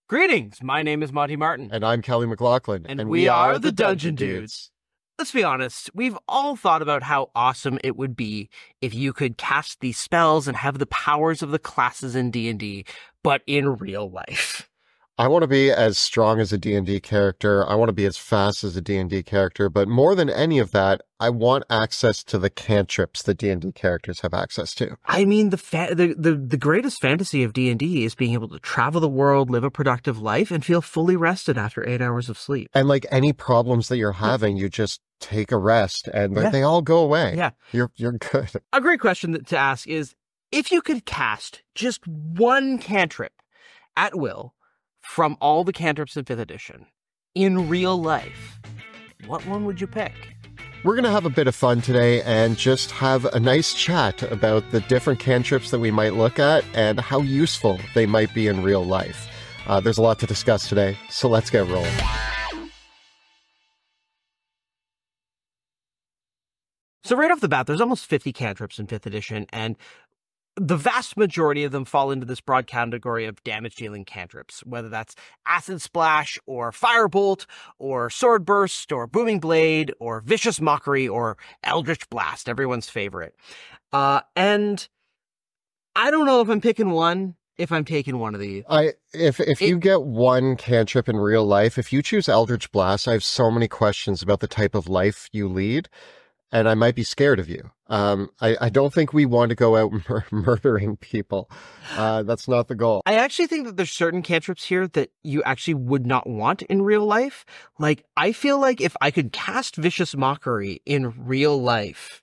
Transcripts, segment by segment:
Greetings, my name is Monty Martin. And I'm Kelly McLaughlin. And we are the Dungeon Dudes. Let's be honest, we've all thought about how awesome it would be if you could cast these spells and have the powers of the classes in D&D, but in real life. I want to be as strong as a D&D character. I want to be as fast as a D&D character. But more than any of that, I want access to the cantrips that D&D characters have access to. I mean, the greatest fantasy of D&D is being able to travel the world, live a productive life, and feel fully rested after 8 hours of sleep. And like any problems that you're having, you just take a rest and they all go away. Yeah. You're good. A great question to ask is, if you could cast just one cantrip at will from all the cantrips in 5th edition in real life, what one would you pick? We're going to have a bit of fun today and just have a nice chat about the different cantrips that we might look at and how useful they might be in real life. There's a lot to discuss today, so let's get rolling. So right off the bat, there's almost 50 cantrips in 5th edition, and the vast majority of them fall into this broad category of damage-dealing cantrips, whether that's Acid Splash, or Firebolt, or Sword Burst, or Booming Blade, or Vicious Mockery, or Eldritch Blast, everyone's favorite. And I don't know if I'm picking one, if I'm taking one of these. If you get one cantrip in real life, if you choose Eldritch Blast, I have so many questions about the type of life you lead. And I might be scared of you. I don't think we want to go out murdering people. That's not the goal. I actually think that there's certain cantrips here that you actually would not want in real life. Like, I feel like if I could cast Vicious Mockery in real life,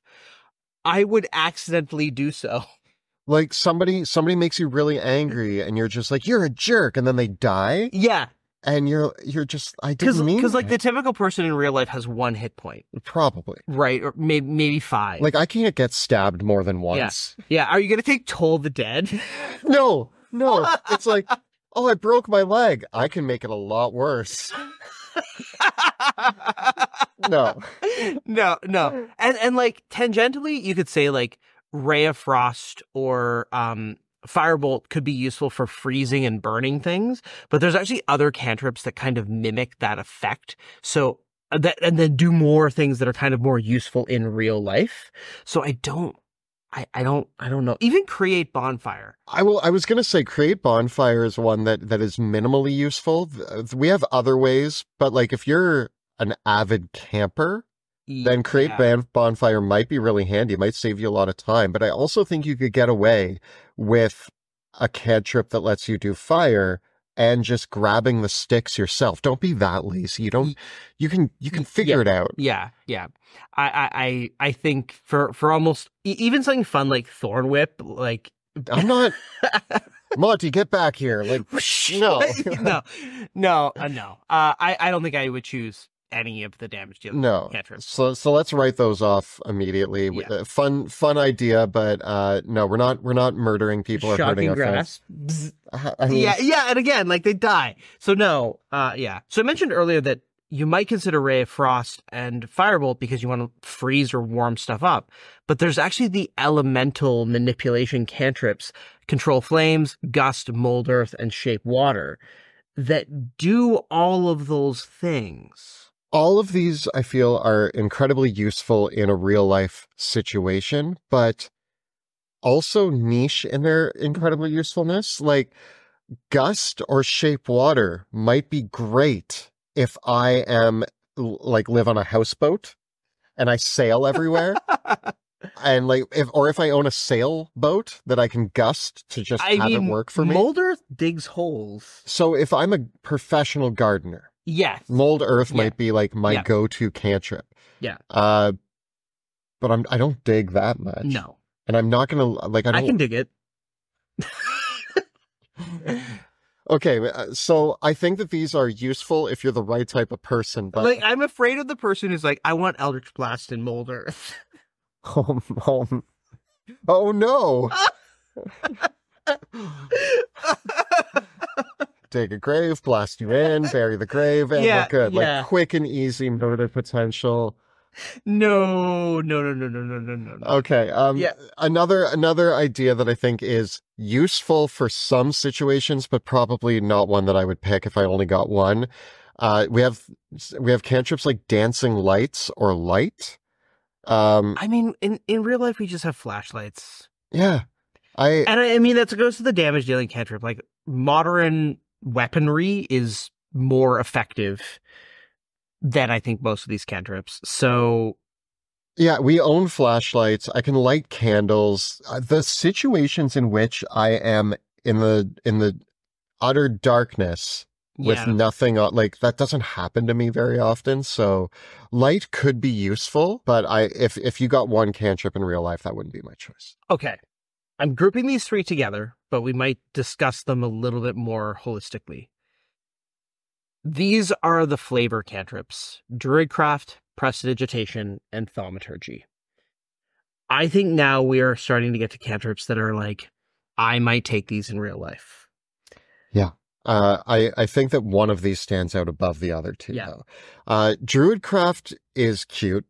I would accidentally do so. Like somebody makes you really angry and you're just like, you're a jerk, and then they die? Yeah. And you're just, I didn't mean because like the typical person in real life has 1 hit point. Probably. Right, or maybe 5. Like, I can't get stabbed more than once. Yeah. Are you going to take Toll the Dead? No. It's like, oh, I broke my leg. I can make it a lot worse. No. And like, tangentially, you could say like Ray of Frost or Firebolt could be useful for freezing and burning things, but there's actually other cantrips that kind of mimic that effect. So that, and then do more things that are kind of more useful in real life. So I don't know. Even Create Bonfire. I was going to say Create Bonfire is one that is minimally useful. We have other ways, but like if you're an avid camper, then Create Bonfire might be really handy. It might save you a lot of time. But I also think you could get away with a cantrip that lets you do fire and just grabbing the sticks yourself. Don't be that lazy. You can figure it out. Yeah. I think for almost even something fun like Thorn Whip, like I'm not Monty, get back here. Like no. No. I don't think I would choose any of the damage dealing cantrips. So let's write those off immediately. Yeah. Fun idea, but no, we're not murdering people or hurting our friends. I mean, yeah, and again, like they die. So no, yeah. So I mentioned earlier that you might consider Ray of Frost and Firebolt because you want to freeze or warm stuff up, but there's actually the elemental manipulation cantrips, Control Flames, Gust, Mold Earth, and Shape Water, that do all of those things. All of these, I feel, are incredibly useful in a real-life situation, but also niche in their incredible usefulness. Like, Gust or Shape Water might be great if I live on a houseboat and I sail everywhere. And if I own a sailboat that I can gust to just have it work for me. Mold Earth digs holes. So if I'm a professional gardener, yes, Mold Earth might be like my go-to cantrip. Yeah. But I don't dig that much. No. And I'm not gonna I can dig it. Okay, so I think that these are useful if you're the right type of person. But like, I'm afraid of the person who's like, I want Eldritch Blast and Mold Earth. Oh no. Dig a grave, blast you in, bury the grave, and we're good. Like quick and easy murder potential. No. Okay. Yeah. Another idea that I think is useful for some situations, but probably not one that I would pick if I only got one. We have cantrips like dancing lights or light. I mean, in real life, we just have flashlights. Yeah. I mean, that goes to the damage dealing cantrip. Like, modern weaponry is more effective than I think most of these cantrips. So, yeah, we own flashlights. I can light candles. The situations in which I am in the utter darkness with nothing on, like, that doesn't happen to me very often. So light could be useful, but if you got one cantrip in real life, that wouldn't be my choice. Okay. I'm grouping these three together, but we might discuss them a little bit more holistically. These are the flavor cantrips: Druidcraft, Prestidigitation, and Thaumaturgy. I think now we are starting to get to cantrips that are like, I might take these in real life. Yeah. I think that one of these stands out above the other two, though. Druidcraft is cute.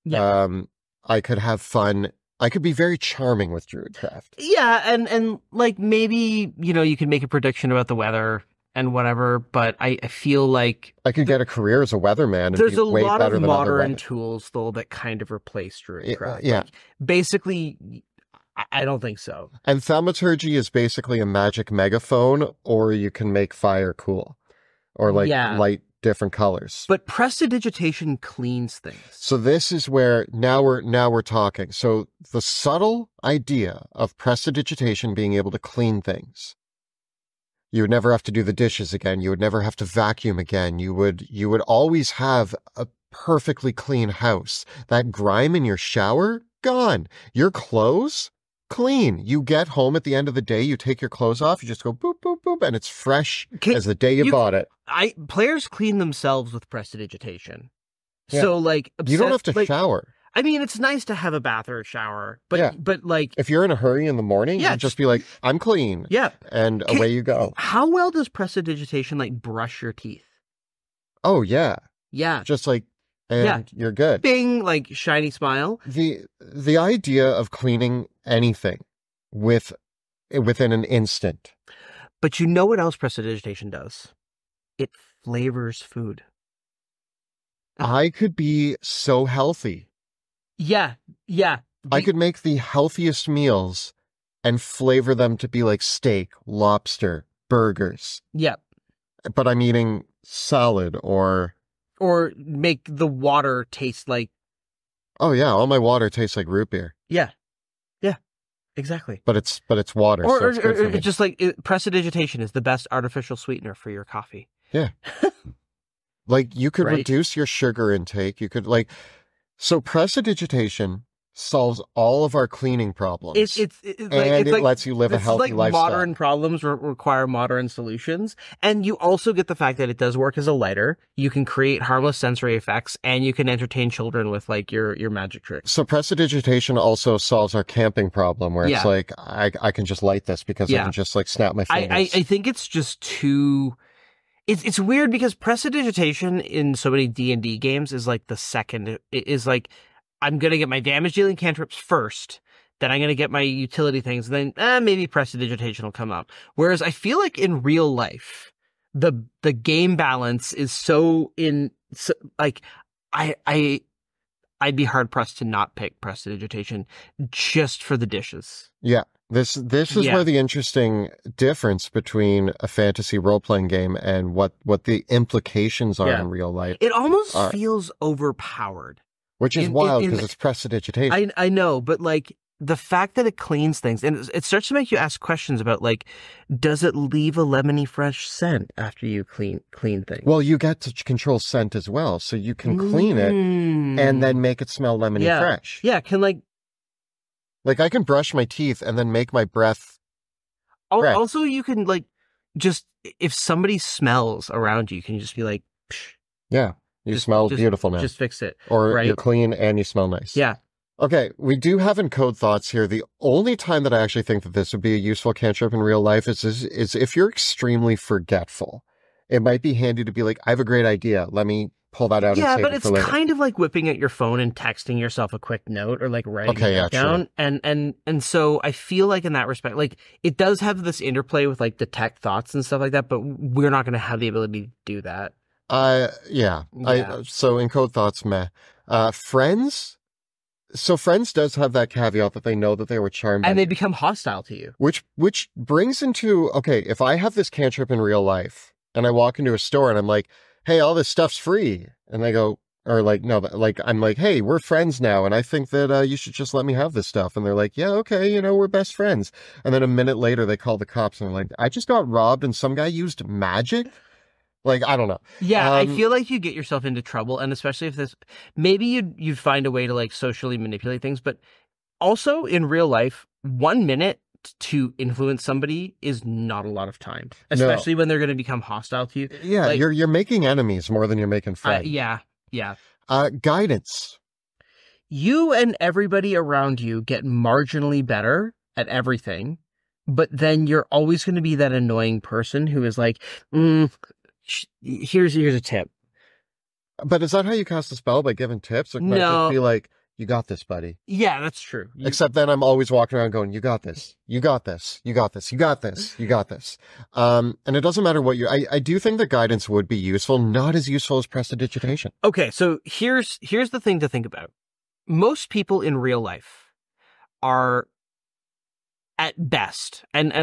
Yeah. I could have fun. I could be very charming with Druidcraft. Yeah, and like, maybe, you can make a prediction about the weather and whatever, but I feel like I could get a career as a weatherman and there's be a way lot better of than other modern weather. tools, though, that kind of replace Druidcraft. Yeah. Like, basically, I don't think so. And Thaumaturgy is basically a magic megaphone, or you can make fire cool. Or light different colors. But Prestidigitation cleans things. So this is where now we're talking. So the subtle idea of Prestidigitation being able to clean things. You would never have to do the dishes again. You would never have to vacuum again. You would always have a perfectly clean house. That grime in your shower, gone. Your clothes, clean. You get home at the end of the day, you take your clothes off, you just go boop, boop, boop, and it's fresh as the day you bought it. Players clean themselves with Prestidigitation. Yeah. So, like, you don't have to shower. I mean, it's nice to have a bath or a shower, but like, if you're in a hurry in the morning, you just be like, I'm clean. Yeah. And away you go. How well does Prestidigitation, like, brush your teeth? Oh, yeah. Yeah. Just like, and you're good. Bing, like, shiny smile. The idea of cleaning anything within an instant. But you know what else Prestidigitation does? It flavors food. I could be so healthy. Yeah. I could make the healthiest meals and flavor them to be like steak, lobster, burgers. Yeah. But I'm eating salad or make the water taste like... Oh yeah, all my water tastes like root beer. Yeah. Exactly. But it's water. Or it's just like Prestidigitation is the best artificial sweetener for your coffee. Yeah. Like, you could reduce your sugar intake. You could, like... So Prestidigitation solves all of our cleaning problems. It lets you live a healthy lifestyle. Modern problems require modern solutions. And you also get the fact that it does work as a lighter. You can create harmless sensory effects, and you can entertain children with, like, your magic tricks. So Prestidigitation also solves our camping problem, where it's like, I can just light this because I can just, like, snap my fingers. I think it's just too... It's weird because Prestidigitation in so many D&D games is like the second. It is like, I'm going to get my damage dealing cantrips first, then I'm going to get my utility things, and then maybe Prestidigitation will come up. Whereas I feel like in real life, the game balance is like, I'd be hard pressed to not pick Prestidigitation just for the dishes. Yeah. This is where the interesting difference between a fantasy role-playing game and what the implications are in real life. It almost feels overpowered. Which is wild because it's Prestidigitation. I know, but like, the fact that it cleans things, and it starts to make you ask questions about, like, does it leave a lemony fresh scent after you clean things? Well, you get to control scent as well, so you can clean it and then make it smell lemony fresh. Yeah, can Like, I can brush my teeth and then make my breath fresh. Also, you can, like, just, if somebody smells around you, can you just be like, psh. Yeah, you smell beautiful now. Just fix it. Or you're clean and you smell nice. Yeah. Okay, we do have Encode thoughts here. The only time that I actually think that this would be a useful cantrip in real life is if you're extremely forgetful. It might be handy to be like, I have a great idea. Let me pull that out and Yeah, save but it it's for later. kind of like whipping out your phone and texting yourself a quick note or like writing Okay, it yeah, down. And so I feel like in that respect, like it does have this interplay with like detect thoughts and stuff like that, but we're not going to have the ability to do that. Yeah. So Encode thoughts, meh. Friends? So Friends does have that caveat that they know that they were charmed by And they you. become hostile to you. Which brings into, okay, if I have this cantrip in real life and I walk into a store and I'm like, hey, all this stuff's free. And they go, or like, no, like, I'm like, hey, we're friends now. And I think that you should just let me have this stuff. And they're like, yeah, okay, you know, we're best friends. And then a minute later they call the cops and they're like, I just got robbed and some guy used magic. Like, I don't know. Yeah, I feel like you get yourself into trouble, and especially if this, maybe you'd find a way to like socially manipulate things, but also in real life, 1 minute to influence somebody is not a lot of time, especially when they're going to become hostile to you. Yeah, like, you're making enemies more than you're making friends. Yeah. Guidance. You and everybody around you get marginally better at everything, but then you're always going to be that annoying person who is like, here's a tip. But is that how you cast a spell, by giving tips? Or can I just be like, you got this, buddy? Yeah, that's true. Except then I'm always walking around going, you got this, you got this, you got this, you got this, you got this. And it doesn't matter what I do think that guidance would be useful, not as useful as prestidigitation. Okay, so here's the thing to think about. Most people in real life are at best, and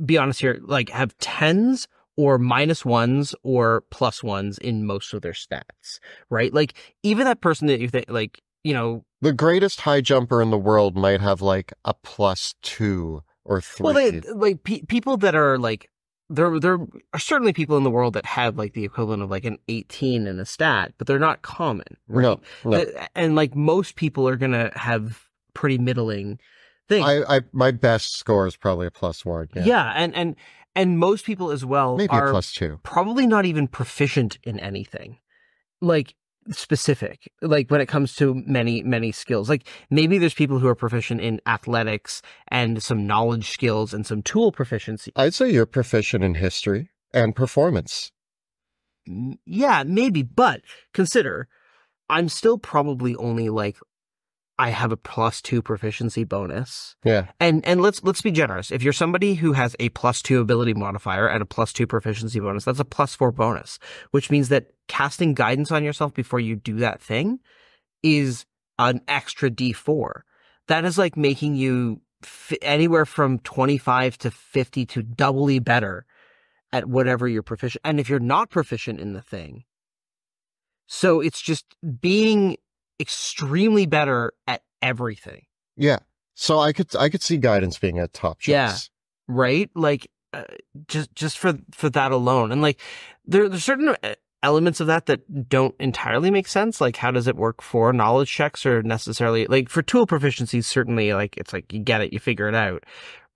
be honest here, like have 10s or -1s or +1s in most of their stats, right? Like even that person that you think, like, you know, the greatest high jumper in the world might have like a +2 or 3. Well, people that are like, there are certainly people in the world that have like the equivalent of like an 18 in a stat, but they're not common, right? No. And like most people are gonna have pretty middling things. My best score is probably a +1. Yeah, and most people as well maybe are a +2. probably not even proficient in anything, like specific, like when it comes to many skills. Like maybe there's people who are proficient in athletics and some knowledge skills and some tool proficiency. I'd say you're proficient in history and performance. Yeah, maybe, but consider I'm still probably only like, I have a +2 proficiency bonus. Yeah. And let's be generous. If you're somebody who has a +2 ability modifier and a +2 proficiency bonus, that's a +4 bonus, which means that casting guidance on yourself before you do that thing is an extra D4. That is like making you anywhere from 25 to 50 to doubly better at whatever you're proficient. And if you're not proficient in the thing, so it's just being extremely better at everything. Yeah. So I could see guidance being a top choice. Yeah. Right? Like just for that alone. And like there's certain elements of that don't entirely make sense. Like how does it work for knowledge checks, or necessarily like for tool proficiencies? Certainly, like it's like you get it, you figure it out,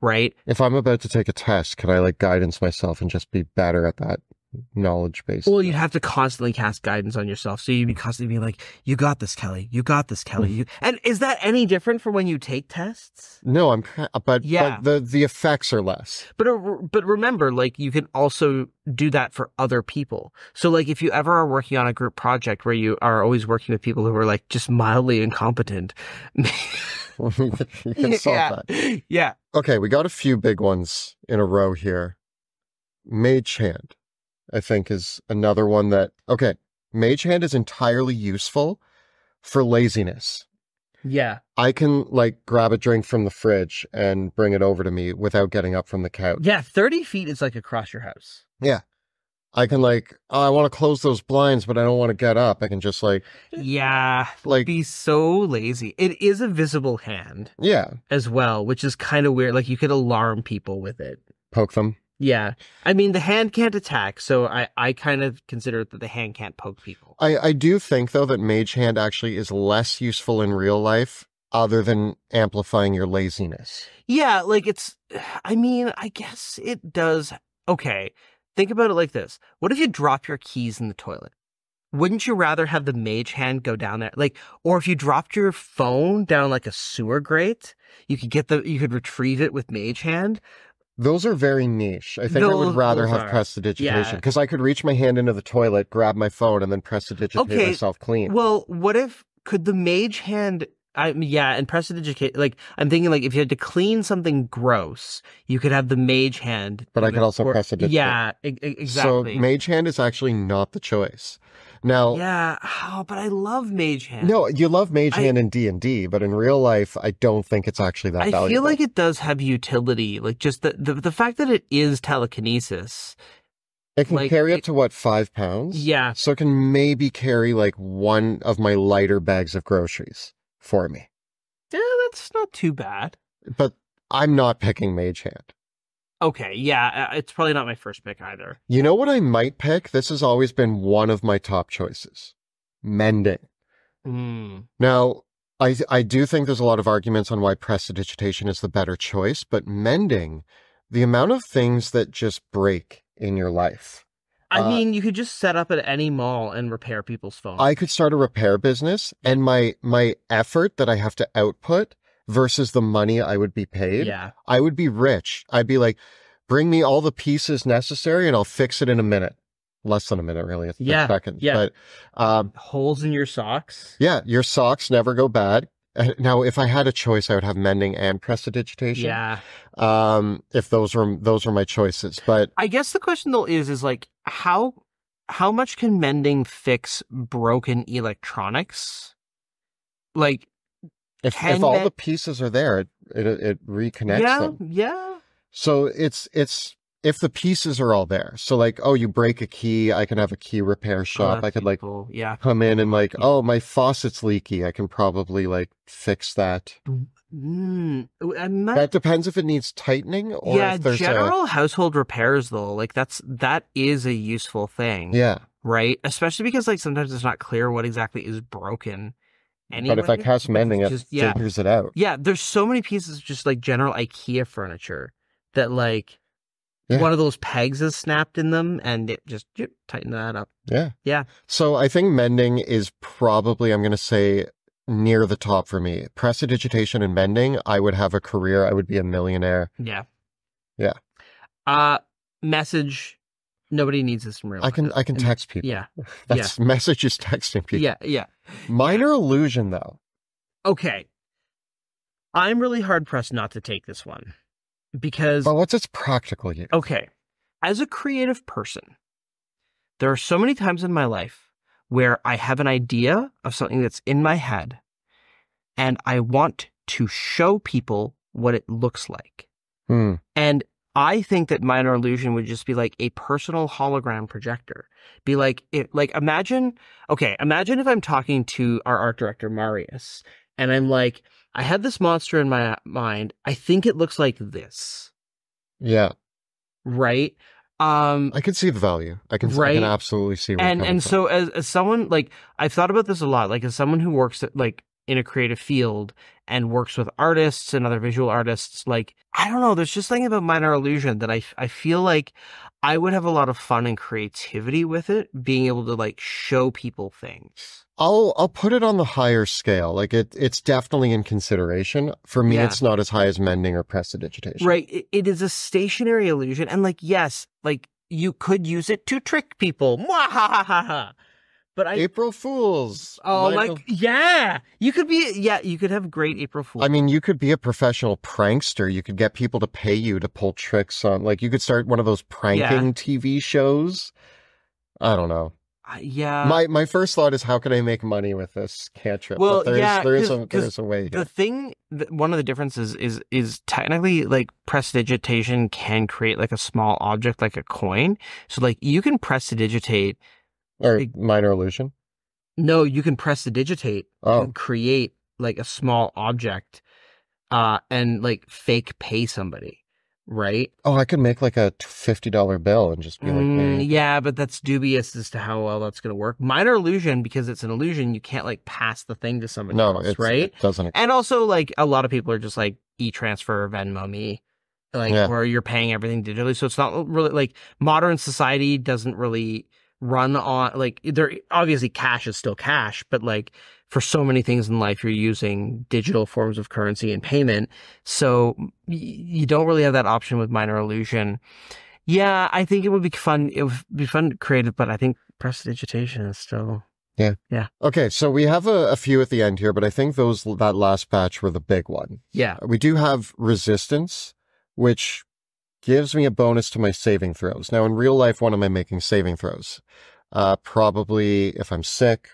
right? If I'm about to take a test, can I like guidance myself and just be better at that knowledge base? Well, you'd have to constantly cast guidance on yourself, so you'd be constantly being like, you got this, Kelly, you got this, Kelly. And is that any different from when you take tests? No, but the effects are less. But remember, like you can also do that for other people. So like if you ever are working on a group project where you are always working with people who are like just mildly incompetent, You can solve that. Yeah. Okay, we got a few big ones in a row here. Mage Hand, I think, is another one that, okay, Mage Hand is entirely useful for laziness. Yeah. I can, like, grab a drink from the fridge and bring it over to me without getting up from the couch. Yeah, 30 feet is like across your house. Yeah. I can, like, oh, I want to close those blinds, but I don't want to get up. I can just, like... Yeah, like, be so lazy. It is a visible hand. Yeah. As well, which is kind of weird. Like, you could alarm people with it. Poke them. Yeah. I mean, the hand can't attack, so I kind of consider that the hand can't poke people. I do think, though, that Mage Hand actually is less useful in real life, other than amplifying your laziness. Yeah, like I mean, I guess it does. Okay, think about it like this. What if you drop your keys in the toilet? Wouldn't you rather have the Mage Hand go down there? Like, or if you dropped your phone down like a sewer grate, you could retrieve it with Mage Hand. Those are very niche. I think I would rather have prestidigitation because I could reach my hand into the toilet, grab my phone, and then prestidigitate myself clean. Well, could the Mage Hand... and prestidigitate, like, I'm thinking, like, if you had to clean something gross, you could have the Mage Hand. But I could also prestidigitate. Yeah, exactly. So Mage Hand is actually not the choice. Now... Yeah, but I love Mage Hand. No, you love Mage Hand in D&D, but in real life, I don't think it's actually that valuable. I feel like it does have utility, like, just the fact that it is telekinesis. It can carry up to, what, 5 pounds? Yeah. So it can maybe carry, like, one of my lighter bags of groceries for me. Yeah, that's not too bad. But I'm not picking Mage Hand. Okay, yeah, it's probably not my first pick either. You know what I might pick? This has always been one of my top choices. Mending. Now, I do think there's a lot of arguments on why prestidigitation is the better choice, but Mending, the amount of things that just break in your life. I mean, you could just set up at any mall and repair people's phones. I could start a repair business, and my effort that I have to output versus the money I would be paid, I would be rich. I'd be like, bring me all the pieces necessary and I'll fix it in a minute. Less than a minute, really. It's seconds. Yeah. But holes in your socks. Yeah, your socks never go bad. Now, if I had a choice, I would have Mending and prestidigitation. Yeah. If those were my choices. But I guess the question though is like how much can Mending fix broken electronics? Like, if all the pieces are there, it reconnects them. Yeah. So it's if the pieces are all there. So like, oh, you break a key, I can have a key repair shop. I could like come in and like, oh, my faucet's leaky. I can probably like fix that. That depends if it needs tightening or if there's general household repairs though. Like that is a useful thing. Yeah. Right. Especially because like sometimes it's not clear what exactly is broken. Anyway, but if I cast Mending, it figures it out. Yeah, there's so many pieces of just like general IKEA furniture that like one of those pegs is snapped in them and it just tighten that up. Yeah. Yeah. So I think Mending is probably, I'm going to say, near the top for me. Prestidigitation and Mending, I would have a career. I would be a millionaire. Yeah. Yeah. Message. Nobody needs this in real life. I can text people. Yeah. That's message is texting people. Yeah. Minor illusion, though. Okay. I'm really hard pressed not to take this one because. But what's its practical use? Okay. As a creative person, there are so many times in my life where I have an idea of something that's in my head and I want to show people what it looks like. And I think that minor illusion would just be like a personal hologram projector. Be like, imagine if I'm talking to our art director, Marius, and I'm like, I had this monster in my mind. I think it looks like this. Yeah. Right? I can see the value. I can absolutely see where you're coming from. So as someone, like, I've thought about this a lot, like as someone who works at, like, in a creative field and works with artists and other visual artists, like, I don't know, there's just something about minor illusion that I feel like I would have a lot of fun and creativity with it, being able to like show people things. I'll put it on the higher scale. Like it's definitely in consideration. For me, it's not as high as Mending or prestidigitation. Right. It is a stationary illusion. And like, yes, like you could use it to trick people. Mwahahaha. But April Fools. Oh, like, yeah. You could have great April Fools. I mean, you could be a professional prankster. You could get people to pay you to pull tricks on, like, you could start one of those pranking TV shows. I don't know. Yeah. My first thought is, how can I make money with this cantrip? Well, but there's a way here. The thing, one of the differences is technically, like, prestidigitation can create, like, a small object, like a coin. So, like, you can prestidigitate. Or minor illusion? No, you can prestidigitate and create like a small object and like fake pay somebody, right? Oh, I could make like a $50 bill and just be like, hey. Yeah, but that's dubious as to how well that's going to work. Minor illusion, because it's an illusion, you can't like pass the thing to somebody else, right? It doesn't. And also, like, a lot of people are just like e-transfer or Venmo me, like, where you're paying everything digitally. So it's not really like modern society doesn't really run on, like, there obviously cash is still cash, but like for so many things in life, you're using digital forms of currency and payment. So you don't really have that option with minor illusion. Yeah, I think it would be fun. It would be fun to create it, but I think prestidigitation is still. Yeah. Yeah. Okay, so we have a few at the end here, but I think that last batch were the big one. Yeah. We do have resistance, which gives me a bonus to my saving throws. Now, in real life, when am I making saving throws? Probably if I'm sick.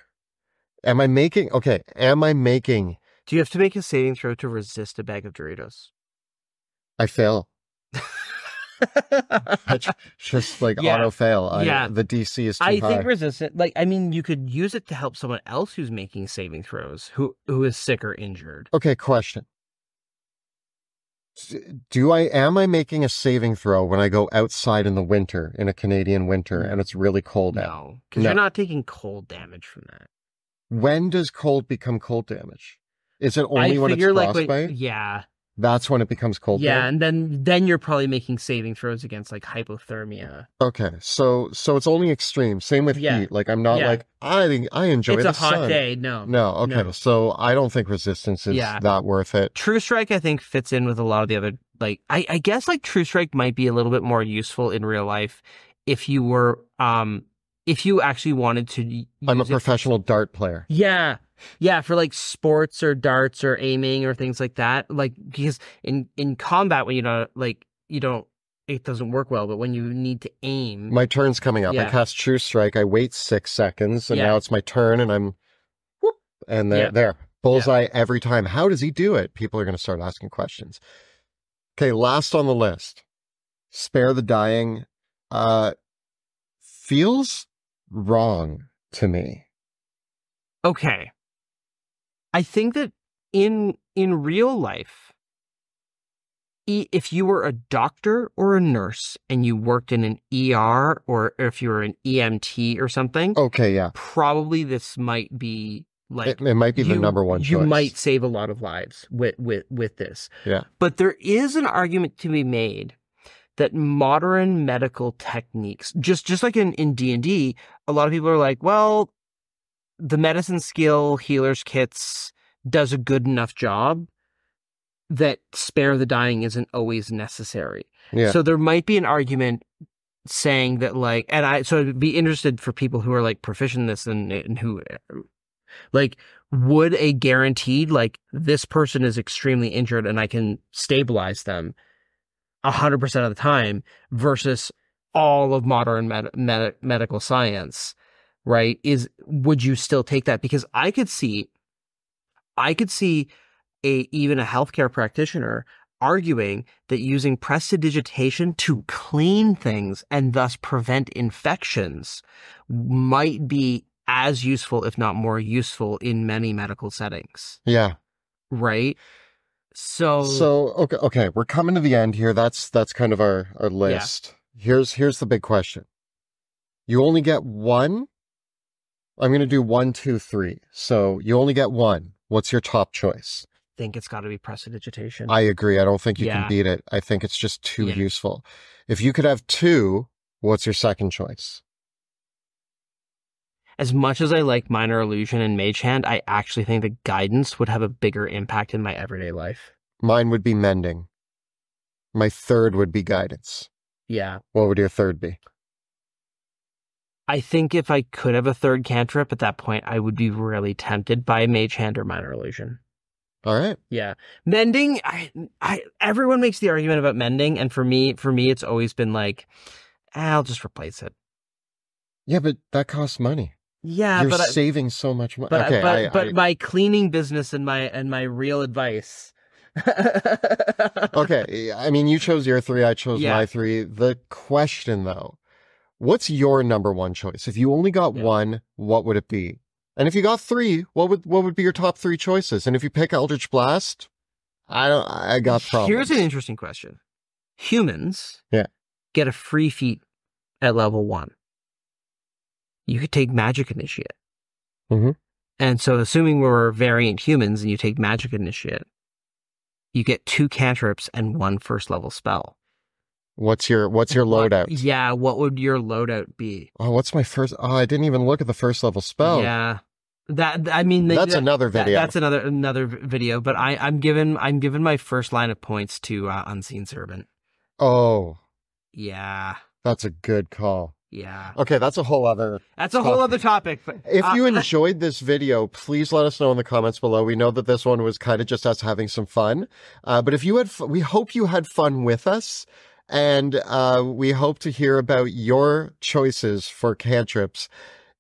Am I making... Do you have to make a saving throw to resist a bag of Doritos? I fail. Just like auto fail. The DC is too high. I think resistant, like, I mean, you could use it to help someone else who's making saving throws, who is sick or injured. Okay, question. Am I making a saving throw when I go outside in the winter, in a Canadian winter, and it's really cold out? No, because you're not taking cold damage from that. When does cold become cold damage? Is it only when it's frostbite? Yeah. That's when it becomes cold damage? Yeah, and then you're probably making saving throws against, like, hypothermia. Okay, so it's only extreme. Same with heat. Like, I'm not like, I enjoy the sun. It's a hot day, no. No, okay, no. So I don't think resistance is that worth it. True Strike, I think, fits in with a lot of the other, like, I guess, like, True Strike might be a little bit more useful in real life if you were, if you actually wanted to I'm a professional dart player. Yeah. Yeah, for like sports or darts or aiming or things like that. Like, because in combat, when it doesn't work well, but when you need to aim. My turn's coming up. I cast True Strike. I wait 6 seconds, and now it's my turn, and I'm whoop, and there. Bullseye every time. How does he do it? People are going to start asking questions. Okay, last on the list. Spare the Dying. Feels wrong to me. Okay. I think that in real life, if you were a doctor or a nurse and you worked in an ER, or if you were an EMT or something, probably this might be like it might be the number one choice. You might save a lot of lives with this. Yeah. But there is an argument to be made that modern medical techniques, just like in D&D, a lot of people are like, well, the medicine skill healer's kits does a good enough job that Spare the Dying isn't always necessary. Yeah. So there might be an argument saying that, like, so I'd be interested for people who are like proficient in this and who, like, would a guaranteed, like, this person is extremely injured and I can stabilize them 100% of the time versus all of modern medical science, right? Would you still take that? Because I could see even a healthcare practitioner arguing that using prestidigitation to clean things and thus prevent infections might be as useful, if not more useful, in many medical settings. Yeah. Right? So okay, we're coming to the end here. That's kind of our list. Yeah. Here's the big question. You only get one. I'm going to do 1, 2, 3. So you only get one. What's your top choice? I think it's got to be prestidigitation. I agree. I don't think you can beat it. I think it's just too useful. If you could have two, what's your second choice? As much as I like Minor Illusion and Mage Hand, I actually think that Guidance would have a bigger impact in my everyday life. Mine would be Mending. My third would be Guidance. Yeah. What would your third be? I think if I could have a third cantrip at that point, I would be really tempted by Mage Hand or Minor Illusion. All right. Yeah. Mending, everyone makes the argument about Mending, and for me, it's always been like, I'll just replace it. Yeah, but that costs money. Yeah, you're saving so much money. But my cleaning business and my real advice. Okay, I mean, you chose your 3, I chose my 3. The question, though, what's your number one choice? If you only got one, what would it be? And if you got 3, what would be your top 3 choices? And if you pick Eldritch Blast, I got problems. Here's an interesting question. Humans get a free feat at level 1. You could take Magic Initiate. Mm-hmm. And so assuming we're variant humans and you take Magic Initiate, you get 2 cantrips and 1 first level spell. What's your loadout? Yeah, what would your loadout be? Oh, what's my first? Oh, I didn't even look at the first level spell. Yeah, that's another video. That's another video. But I'm giving my first line of points to Unseen Servant. Oh, yeah, that's a good call. Yeah. Okay, that's a whole other. That's a whole other topic. But, if you enjoyed this video, please let us know in the comments below. We know that this one was kind of just us having some fun, but if you had, we hope you had fun with us, and we hope to hear about your choices for cantrips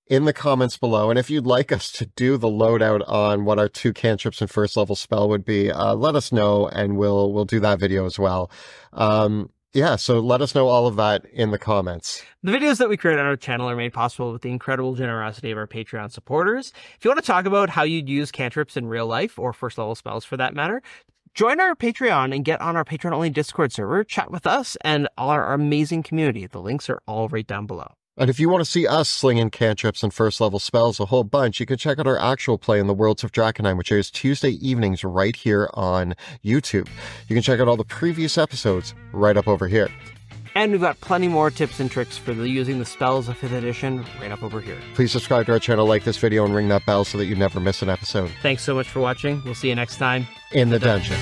in the comments below. And if you'd like us to do the loadout on what our 2 cantrips and first level spell would be, let us know, and we'll do that video as well. Yeah, so let us know all of that in the comments. The videos that we create on our channel are made possible with the incredible generosity of our Patreon supporters. If you want to talk about how you'd use cantrips in real life, or first level spells for that matter, join our Patreon and get on our Patreon-only Discord server, chat with us and our amazing community. The links are all right down below. And if you want to see us slinging cantrips and first level spells a whole bunch, you can check out our actual play in the Worlds of Drakenheim, which airs Tuesday evenings right here on YouTube. You can check out all the previous episodes right up over here. And we've got plenty more tips and tricks for using the spells of 5th edition right up over here. Please subscribe to our channel, like this video, and ring that bell so that you never miss an episode. Thanks so much for watching. We'll see you next time in the dungeon.